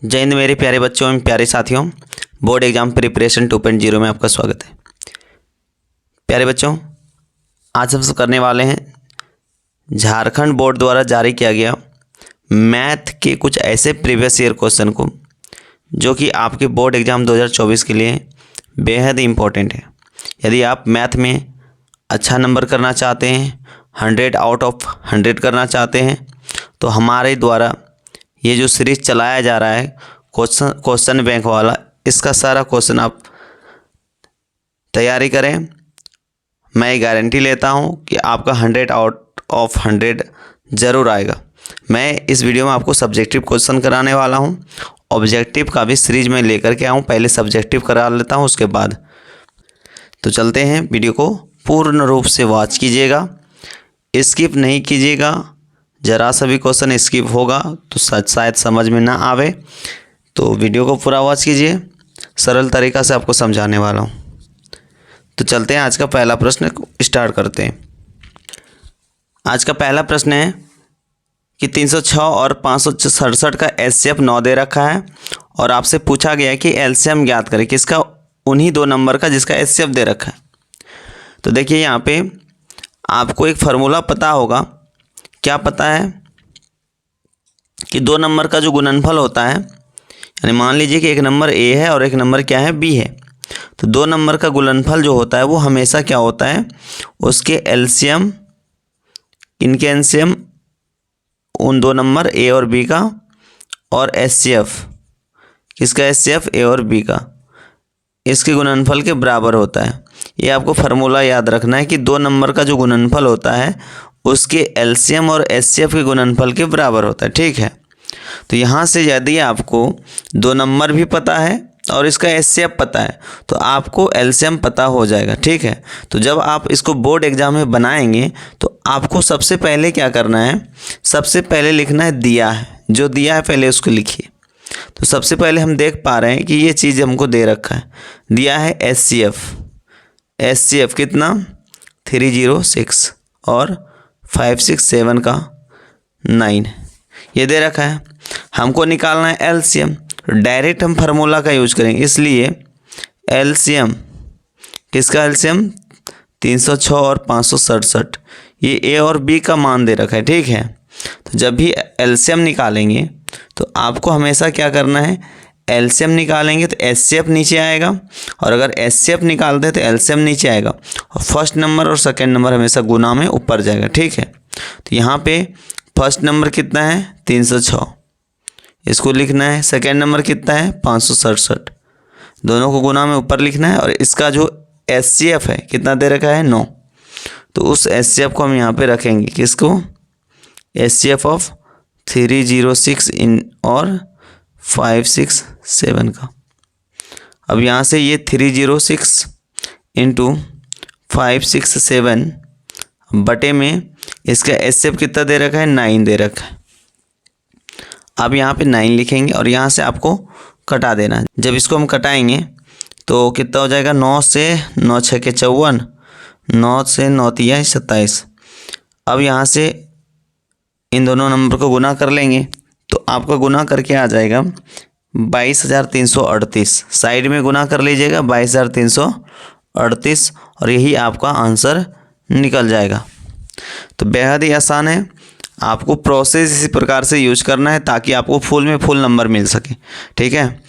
जय हिंद मेरे प्यारे बच्चों एवं प्यारे साथियों। बोर्ड एग्जाम प्रिपरेशन 2.0 में आपका स्वागत है। प्यारे बच्चों, आज हम करने वाले हैं झारखंड बोर्ड द्वारा जारी किया गया मैथ के कुछ ऐसे प्रीवियस ईयर क्वेश्चन को जो कि आपके बोर्ड एग्जाम 2024 के लिए बेहद इम्पोर्टेंट है। यदि आप मैथ में अच्छा नंबर करना चाहते हैं, 100 आउट ऑफ 100 करना चाहते हैं, तो हमारे द्वारा ये जो सीरीज चलाया जा रहा है क्वेश्चन बैंक वाला, इसका सारा क्वेश्चन आप तैयारी करें। मैं गारंटी लेता हूँ कि आपका 100 आउट ऑफ 100 ज़रूर आएगा। मैं इस वीडियो में आपको सब्जेक्टिव क्वेश्चन कराने वाला हूँ। ऑब्जेक्टिव का भी सीरीज में लेकर के आऊँ, पहले सब्जेक्टिव करा लेता हूँ उसके बाद। तो चलते हैं, वीडियो को पूर्ण रूप से वॉच कीजिएगा, स्किप नहीं कीजिएगा। ज़रा सा भी क्वेश्चन स्किप होगा तो शायद समझ में ना आवे, तो वीडियो को पूरा वॉच कीजिए। सरल तरीक़ा से आपको समझाने वाला हूँ। तो चलते हैं, आज का पहला प्रश्न स्टार्ट करते हैं। आज का पहला प्रश्न है कि 306 और 567 का एचसीएफ 9 दे रखा है और आपसे पूछा गया है कि एलसीएम ज्ञात करें किसका, उन्हीं दो नंबर का जिसका एचसीएफ दे रखा है। तो देखिए, यहाँ पे आपको एक फार्मूला पता होगा। क्या पता है कि दो नंबर का जो गुणनफल होता है, यानी मान लीजिए कि एक नंबर ए है और एक नंबर क्या है, बी है, तो दो नंबर का गुणनफल जो होता है वो हमेशा क्या होता है, उसके एलसीएम, इनके एलसीएम उन दो नंबर ए और बी का, और एचसीएफ किसका, एचसीएफ ए और बी का, इसके गुणनफल के बराबर होता है। ये आपको फार्मूला याद रखना है कि दो नंबर का जो गुणनफल होता है उसके एलसीएम और एचसीएफ के गुणनफल के बराबर होता है। ठीक है, तो यहाँ से यदि आपको दो नंबर भी पता है और इसका एचसीएफ पता है तो आपको एलसीएम पता हो जाएगा। ठीक है, तो जब आप इसको बोर्ड एग्जाम में बनाएंगे तो आपको सबसे पहले क्या करना है, सबसे पहले लिखना है दिया है, जो दिया है पहले उसको लिखिए। तो सबसे पहले हम देख पा रहे हैं कि ये चीज़ हमको दे रखा है, दिया है एचसीएफ कितना 306 और 567 का 9 ये दे रखा है। हमको निकालना है एलसीएम, डायरेक्ट हम फार्मूला का यूज करेंगे, इसलिए एलसीएम किसका, एलसीएम 306 और 567, ये ए और बी का मान दे रखा है। ठीक है, तो जब भी एलसीएम निकालेंगे तो आपको हमेशा क्या करना है, एलसीएम निकालेंगे तो एचसीएफ नीचे आएगा, और अगर एचसीएफ निकालते हैं तो एलसीएम नीचे आएगा, और फर्स्ट नंबर और सेकंड नंबर हमेशा गुना में ऊपर जाएगा। ठीक है, तो यहाँ पे फर्स्ट नंबर कितना है 306, इसको लिखना है। सेकंड नंबर कितना है 567, दोनों को गुना में ऊपर लिखना है। और इसका जो एचसीएफ है कितना दे रखा है 9, तो उस एचसीएफ को हम यहाँ पे रखेंगे, किसको, एचसीएफ ऑफ 306 इन और 567 का। अब यहाँ से ये 306 इंटू 567 बटे में इसका एचसीएफ कितना दे रखा है 9 दे रखा है। अब यहाँ पे 9 लिखेंगे और यहाँ से आपको कटा देना है। जब इसको हम कटाएंगे तो कितना हो जाएगा, 9 से 9 6 के 54, 9 से 9 तिया 27। अब यहाँ से इन दोनों नंबर को गुना कर लेंगे तो आपका गुना करके आ जाएगा 22,338। साइड में गुना कर लीजिएगा 22,338 और यही आपका आंसर निकल जाएगा। तो बेहद ही आसान है, आपको प्रोसेस इसी प्रकार से यूज करना है ताकि आपको फुल में फुल नंबर मिल सके। ठीक है,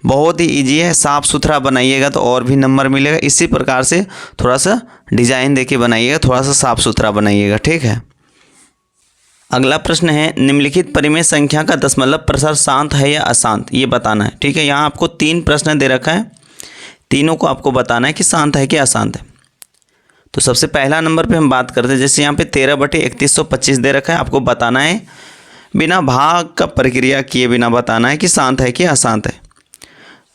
बहुत ही इजी है, साफ़ सुथरा बनाइएगा तो और भी नंबर मिलेगा। इसी प्रकार से थोड़ा सा डिज़ाइन देके बनाइएगा, थोड़ा सा साफ़ सुथरा बनाइएगा। ठीक है, अगला प्रश्न है, निम्नलिखित परिमेय संख्या का दशमलव प्रसार शांत है या अशांत, ये बताना है। ठीक है, यहाँ आपको 3 प्रश्न दे रखा है, तीनों को आपको बताना है कि शांत है कि अशांत है। तो सबसे पहला नंबर पे हम बात करते हैं, जैसे यहाँ पे 13/3125 दे रखा है, आपको बताना है बिना भाग का प्रक्रिया किए बिना बताना है कि शांत है कि अशांत है।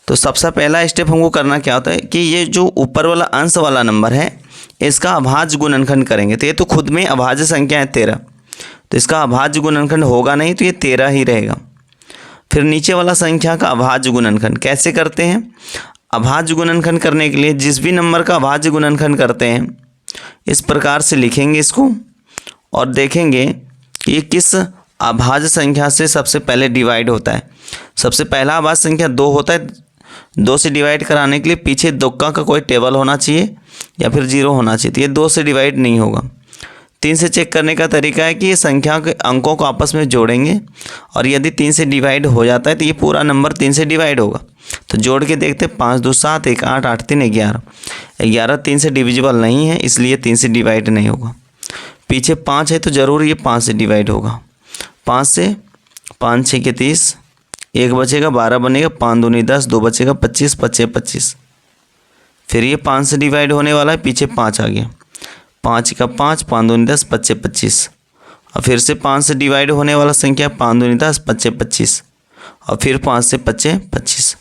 तो सबसे पहला स्टेप हमको करना क्या होता है कि ये जो ऊपर वाला अंश वाला नंबर है इसका अभाज्य गुणनखंड करेंगे। तो ये तो खुद में अभाज्य संख्या है 13, तो इसका अभाज्य गुणनखंड होगा नहीं, तो ये 13 ही रहेगा। फिर नीचे वाला संख्या का अभाज्य गुणनखंड कैसे करते हैं, अभाज्य गुणनखंड करने के लिए जिस भी नंबर का अभाज्य गुणनखंड करते हैं इस प्रकार से लिखेंगे इसको और देखेंगे कि ये किस अभाज्य संख्या से सबसे पहले डिवाइड होता है। सबसे पहला अभाज्य संख्या 2 होता है। 2 से डिवाइड कराने के लिए पीछे तुक्का का कोई टेबल होना चाहिए या फिर 0 होना चाहिए, तो ये 2 से डिवाइड नहीं होगा। 3 से चेक करने का तरीका है कि ये संख्या के अंकों को आपस में जोड़ेंगे और यदि 3 से डिवाइड हो जाता है तो ये पूरा नंबर 3 से डिवाइड होगा। तो जोड़ के देखते, 5 2 7, 1 8, 8 3 11। 11 3 से डिविजिबल नहीं है, इसलिए 3 से डिवाइड नहीं होगा। पीछे 5 है तो ज़रूर ये 5 से डिवाइड होगा। 5 से 5 6 के 30, 1 बचेगा, 12 बनेगा, 5 दूनी 10, 2 बचेगा 25, 25 25। फिर ये 5 से डिवाइड होने वाला है, पीछे 5 आ गया, 5 का 5, 5 दूनी 10, 25 25। और फिर से 5 से डिवाइड होने वाला संख्या 5 दूनी 10, 25 25। और फिर 5 से 25 25।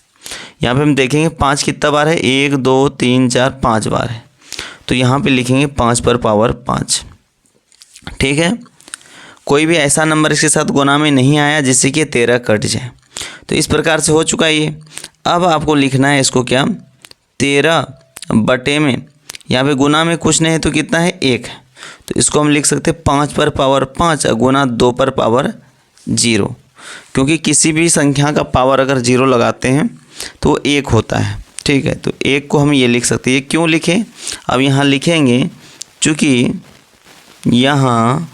यहाँ पे हम देखेंगे 5 कितना बार है, 1 2 3 4 5 बार है, तो यहाँ पे लिखेंगे 5 पर पावर 5। ठीक है, कोई भी ऐसा नंबर इसके साथ गुना में नहीं आया जिससे कि 13 कट जाए। तो इस प्रकार से हो चुका है ये। अब आपको लिखना है इसको क्या, 13 बटे में, यहाँ पे गुना में कुछ नहीं है तो कितना है, 1 है, तो इसको हम लिख सकते हैं 5 पर पावर 5 गुना 2 पर पावर 0, क्योंकि किसी भी संख्या का पावर अगर 0 लगाते हैं तो वो 1 होता है। ठीक है, तो 1 को हम ये लिख सकते हैं। ये क्यों लिखें, अब यहाँ लिखेंगे चूँकि यहाँ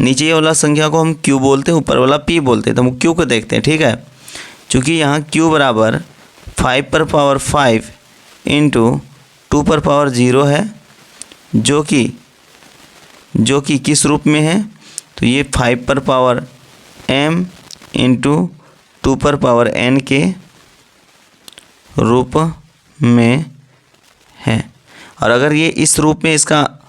नीचे वाला संख्या को हम क्यू बोलते हैं, ऊपर वाला पी बोलते हैं, तो हम क्यू को देखते हैं। ठीक है, चूँकि यहाँ क्यू बराबर 5 पर पावर 5 इंटू 2 पर पावर 0 है, जो कि किस रूप में है, तो ये 5 पर पावर m इंटू 2 पर पावर n के रूप में है। और अगर ये इस रूप में, इसका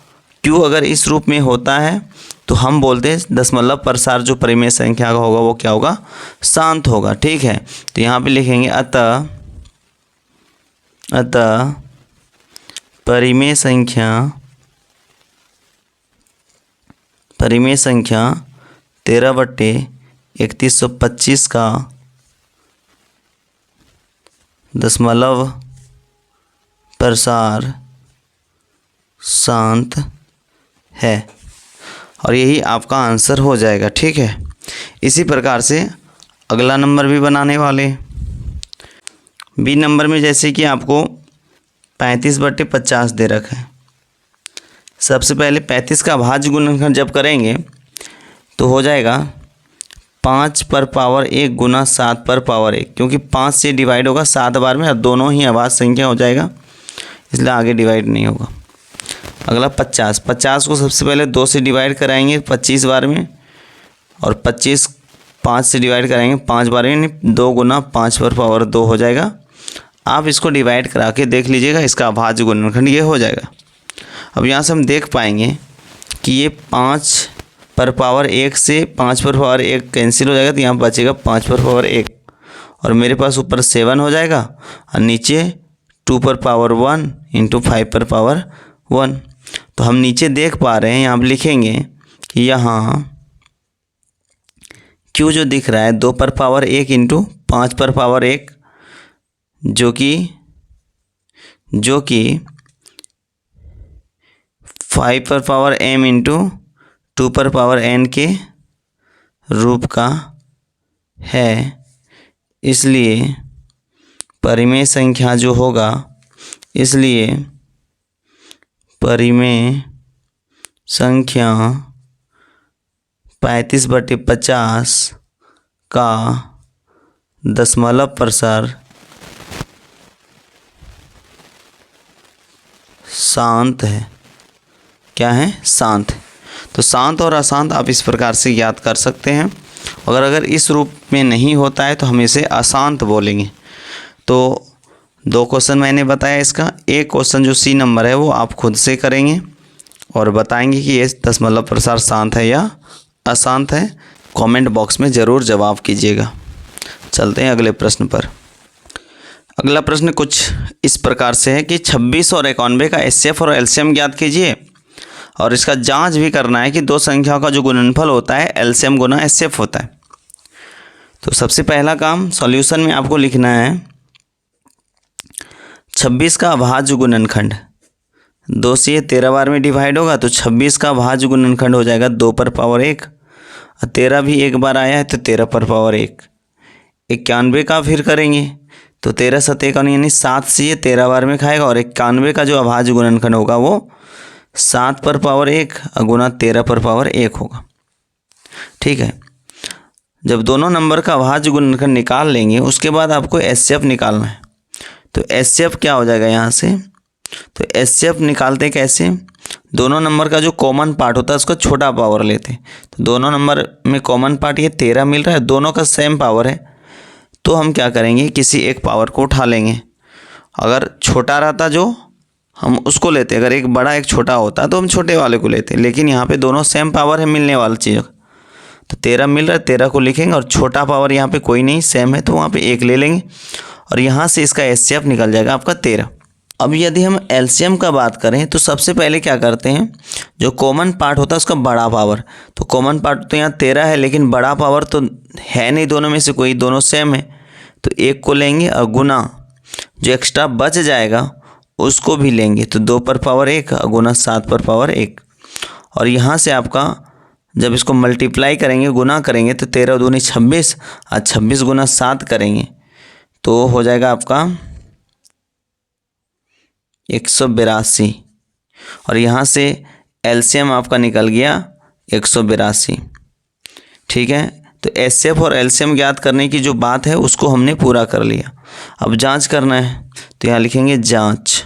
q अगर इस रूप में होता है तो हम बोलते हैं दशमलव प्रसार जो परिमेय संख्या का होगा वो क्या होगा, शांत होगा। ठीक है, तो यहाँ पे लिखेंगे अतः परिमेय संख्या 13/3125 का दशमलव प्रसार शांत है, और यही आपका आंसर हो जाएगा। ठीक है, इसी प्रकार से अगला नंबर भी बनाने वाले। बी नंबर में जैसे कि आपको 35/50 दे रखा है। सबसे पहले 35 का भाज्य गुणनखंड जब करेंगे तो हो जाएगा 5 पर पावर 1 गुना 7 पर पावर 1, क्योंकि 5 से डिवाइड होगा 7 बार में और दोनों ही अभाज्य संख्या हो जाएगा, इसलिए आगे डिवाइड नहीं होगा। अगला 50 को सबसे पहले 2 से डिवाइड कराएंगे 25 बार में, और 25 5 से डिवाइड कराएंगे 5 बार में, 2 गुना 5 पर पावर 2 हो जाएगा। आप इसको डिवाइड करा के देख लीजिएगा, इसका अभाज्य गुणनखंड ये हो जाएगा। अब यहाँ से हम देख पाएंगे कि ये 5 पर पावर 1 से 5 पर पावर 1 कैंसिल हो जाएगा, तो यहाँ बचेगा 5 पर पावर 1, और मेरे पास ऊपर 7 हो जाएगा और नीचे 2 पर पावर 1 इंटू 5 पर पावर 1। तो हम नीचे देख पा रहे हैं, यहाँ पर लिखेंगे कि यहाँ क्यू जो दिख रहा है 2 पर पावर 1 इंटू 5 पर पावर 1, जो कि 5 पर पावर m इंटू 2 पर पावर n के रूप का है। इसलिए परिमेय संख्या जो होगा, इसलिए परिमेय संख्या 35/50 का दशमलव प्रसार शांत है। क्या है, शांत। तो शांत और अशांत आप इस प्रकार से याद कर सकते हैं। अगर इस रूप में नहीं होता है तो हम इसे अशांत बोलेंगे। तो 2 क्वेश्चन मैंने बताया इसका। एक क्वेश्चन जो सी नंबर है वो आप खुद से करेंगे और बताएंगे कि ये दशमलव प्रसार शांत है या अशांत है। कमेंट बॉक्स में ज़रूर जवाब कीजिएगा। चलते हैं अगले प्रश्न पर। अगला प्रश्न कुछ इस प्रकार से है कि 26 और 91 का एचसीएफ और एलसीएम ज्ञात कीजिए, और इसका जांच भी करना है कि 2 संख्याओं का जो गुणनफल होता है एलसीएम गुना एचसीएफ होता है। तो सबसे पहला काम सॉल्यूशन में आपको लिखना है 26 का अभाज्य गुणनखंड 2 से ये 13 बार में डिवाइड होगा तो 26 का भाज्य गुणनखंड हो जाएगा 2 पर पावर 1, और 13 भी एक बार आया है तो 13 पर पावर 1। 91 का फिर करेंगे तो 13 7 1 यानी 7 से ये 13 बार में खाएगा, और 91 का जो अभाज्य गुणनखंड होगा वो 7 पर पावर 1 गुना 13 पर पावर 1 होगा। ठीक है, जब दोनों नंबर का अभाज्य गुणनखंड निकाल लेंगे उसके बाद आपको एचसीएफ निकालना है। तो एचसीएफ क्या हो जाएगा यहाँ से, तो एचसीएफ निकालते कैसे, दोनों नंबर का जो कॉमन पार्ट होता है उसका छोटा पावर लेते हैं। तो दोनों नंबर में कॉमन पार्ट ये 13 मिल रहा है, दोनों का सेम पावर है, तो हम क्या करेंगे किसी एक पावर को उठा लेंगे। अगर छोटा रहता जो हम उसको लेते, अगर एक बड़ा एक छोटा होता तो हम छोटे वाले को लेते, लेकिन यहाँ पे दोनों सेम पावर है मिलने वाली चीज़। तो 13 मिल रहा है, 13 को लिखेंगे, और छोटा पावर यहाँ पे कोई नहीं सेम है तो वहाँ पे 1 ले लेंगे, और यहाँ से इसका एचसीएफ निकल जाएगा आपका 13। अब यदि हम एलसीएम का बात करें तो सबसे पहले क्या करते हैं, जो कॉमन पार्ट होता है उसका बड़ा पावर, तो कॉमन पार्ट तो यहाँ 13 है लेकिन बड़ा पावर तो है नहीं दोनों में से कोई, दोनों सेम है, तो 1 को लेंगे और गुना जो एक्स्ट्रा बच जाएगा उसको भी लेंगे, तो 2 पर पावर 1 गुना 7 पर पावर 1। और यहाँ से आपका जब इसको मल्टीप्लाई करेंगे गुना करेंगे तो 13 दूनी 26 और 26 गुना 7 करेंगे तो हो जाएगा आपका 182, और यहाँ से एलसीएम आपका निकल गया 182। ठीक है, तो एचसीएफ और एलसीएम ज्ञात करने की जो बात है उसको हमने पूरा कर लिया। अब जांच करना है तो यहाँ लिखेंगे जांच,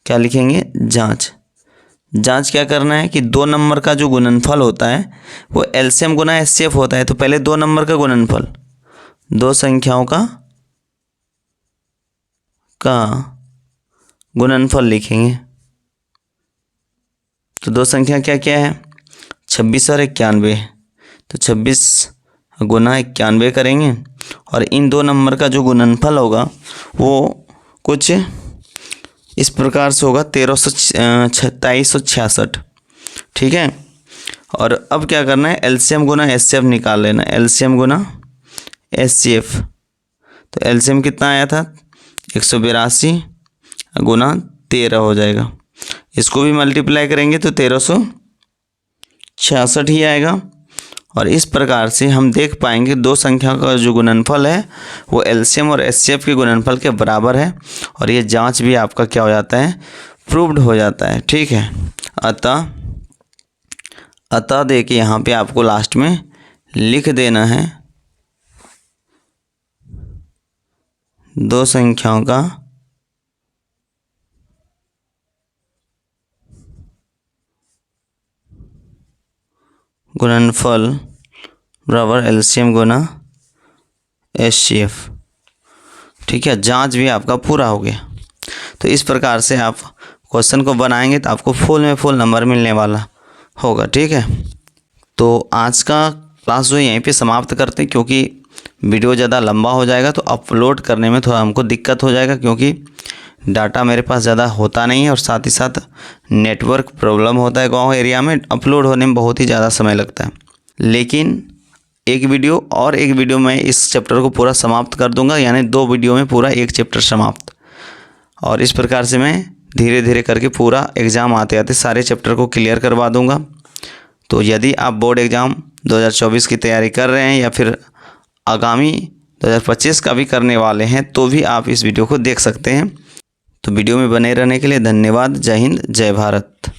क्या लिखेंगे जांच। जांच क्या करना है कि 2 नंबर का जो गुणनफल होता है वो एलसीएम गुना एचसीएफ होता है, तो पहले 2 नंबर का गुणनफल, 2 संख्याओं का गुणनफल लिखेंगे। तो 2 संख्या क्या क्या है, 26 और 91, तो 26 गुना 91 करेंगे, और इन 2 नंबर का जो गुणनफल होगा वो कुछ इस प्रकार से होगा 2366। ठीक है, और अब क्या करना है, एलसीएम गुना एचसीएफ निकाल लेना, एलसीएम गुना एचसीएफ। तो एलसीएम कितना आया था 182 गुना 13 हो जाएगा, इसको भी मल्टीप्लाई करेंगे तो 1366 ही आएगा। और इस प्रकार से हम देख पाएंगे 2 संख्या का जो गुणनफल है वो एलसीएम और एचसीएफ के गुणनफल के बराबर है, और ये जांच भी आपका क्या हो जाता है, प्रूव्ड हो जाता है। ठीक है, अतः देखिए यहाँ पे आपको लास्ट में लिख देना है 2 संख्याओं का गुणनफल बराबर एलसीएम गुना एचसीएफ। ठीक है, जांच भी आपका पूरा हो गया। तो इस प्रकार से आप क्वेश्चन को बनाएंगे तो आपको फुल में फुल नंबर मिलने वाला होगा। ठीक है, तो आज का क्लास जो यहीं पे समाप्त करते हैं, क्योंकि वीडियो ज़्यादा लंबा हो जाएगा तो अपलोड करने में थोड़ा हमको दिक्कत हो जाएगा, क्योंकि डाटा मेरे पास ज़्यादा होता नहीं है और साथ ही साथ नेटवर्क प्रॉब्लम होता है गांव एरिया में, अपलोड होने में बहुत ही ज़्यादा समय लगता है। लेकिन एक वीडियो में इस चैप्टर को पूरा समाप्त कर दूंगा, यानी 2 वीडियो में पूरा एक चैप्टर समाप्त। और इस प्रकार से मैं धीरे धीरे करके पूरा एग्ज़ाम आते आते सारे चैप्टर को क्लियर करवा दूंगा। तो यदि आप बोर्ड एग्ज़ाम 2024 की तैयारी कर रहे हैं या फिर आगामी 2025 का भी करने वाले हैं तो भी आप इस वीडियो को देख सकते हैं। तो वीडियो में बने रहने के लिए धन्यवाद। जय हिंद, जय भारत।